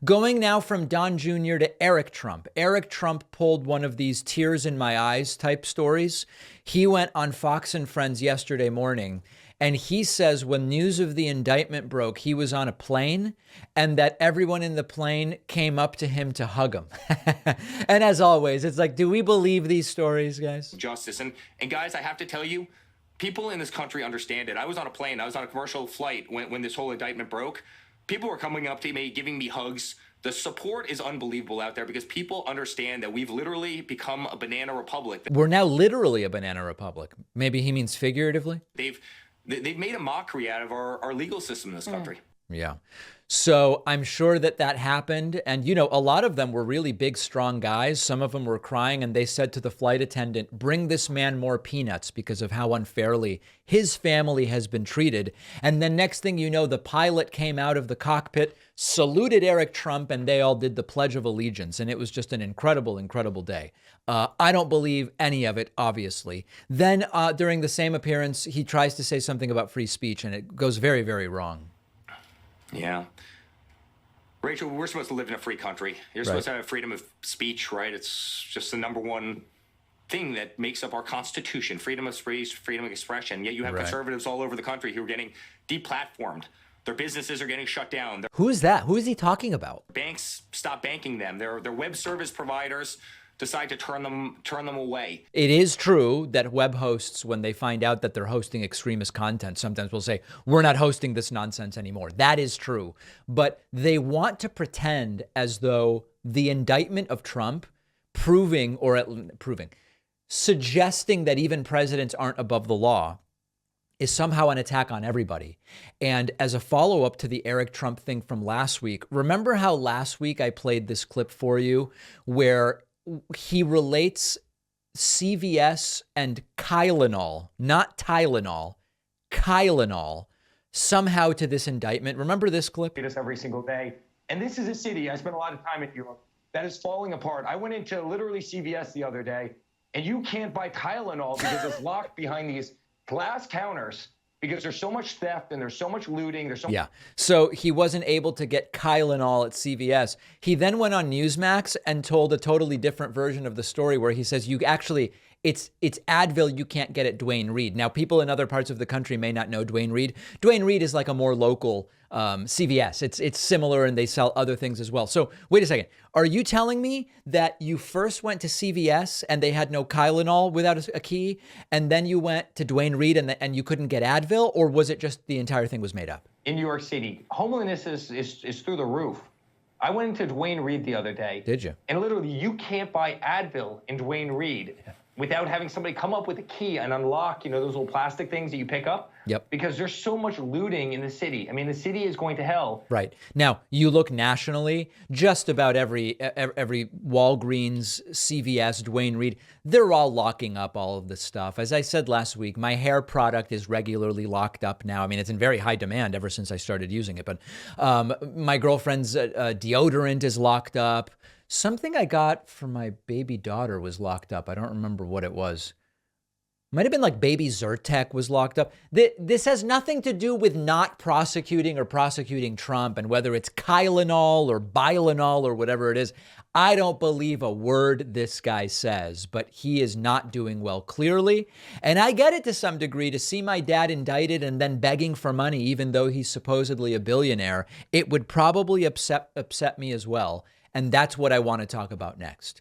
Going now from Don Jr. to Eric Trump. Eric Trump pulled one of these tears in my eyes type stories. He went on Fox and Friends yesterday morning, and he says when news of the indictment broke, he was on a plane and that everyone in the plane came up to him to hug him. And as always, it's like, do we believe these stories, guys? Justice. And guys, I have to tell you, people in this country understand it. I was on a plane. I was on a commercial flight when this whole indictment broke. People were coming up to me, giving me hugs. The support is unbelievable out there because people understand that we've literally become a banana republic. We're now literally a banana republic. Maybe he means figuratively. They've made a mockery out of our legal system in this country. Yeah. So I'm sure that happened. And, you know, a lot of them were really big, strong guys. Some of them were crying, and they said to the flight attendant, bring this man more peanuts because of how unfairly his family has been treated. And then next thing you know, the pilot came out of the cockpit, saluted Eric Trump, and they all did the Pledge of Allegiance. And it was just an incredible, incredible day. I don't believe any of it, obviously. Then during the same appearance, he tries to say something about free speech, and it goes very, very wrong. Yeah. Rachel, we're supposed to live in a free country. You're supposed to have freedom of speech, right? It's just the number one thing that makes up our Constitution, freedom of speech, freedom of expression. Yet you have conservatives all over the country who are getting deplatformed. Their businesses are getting shut down. Who is that? Who is he talking about? Banks stop banking them. Their web service providers decide to turn them away. It is true that web hosts, when they find out that they're hosting extremist content, sometimes will say, we're not hosting this nonsense anymore. That is true. But they want to pretend as though the indictment of Trump suggesting that even presidents aren't above the law is somehow an attack on everybody. And as a follow-up to the Eric Trump thing from last week, remember how last week I played this clip for you where he relates CVS and Tylenol, not Tylenol, Tylenol, somehow to this indictment. Remember this clip? This every single day. And this is a city, I spent a lot of time in Europe, that is falling apart. I went into literally CVS the other day, and you can't buy Tylenol because it's locked behind these glass counters because there's so much theft and there's so much looting. So he wasn't able to get Tylenol at CVS. He then went on Newsmax and told a totally different version of the story where he says it's Advil you can't get at Duane Reade. Now, people in other parts of the country may not know Duane Reade. Duane Reade is like a more local CVS. It's similar, and they sell other things as well. So wait a second. Are you telling me that you first went to CVS and they had no Tylenol without a key, and then you went to Duane Reade and you couldn't get Advil, or was it just the entire thing was made up? In New York City, homelessness is through the roof. I went into Duane Reade the other day. Did you? And literally, you can't buy Advil in Duane Reade without having somebody come up with a key and unlock, those little plastic things that you pick up. Yep. Because there's so much looting in the city. I mean, the city is going to hell. Right. Now, you look nationally, just about every Walgreens, CVS, Duane Reade, they're all locking up all of this stuff. As I said last week, my hair product is regularly locked up now. I mean, it's in very high demand ever since I started using it. But my girlfriend's deodorant is locked up. Something I got for my baby daughter was locked up. I don't remember what it was. Might have been like baby Zyrtec was locked up. This has nothing to do with not prosecuting or prosecuting Trump and whether it's Tylenol or Bylenol or whatever it is. I don't believe a word this guy says, but he is not doing well, clearly. And I get it to some degree. To see my dad indicted and then begging for money, even though he's supposedly a billionaire, it would probably upset me as well. And that's what I want to talk about next.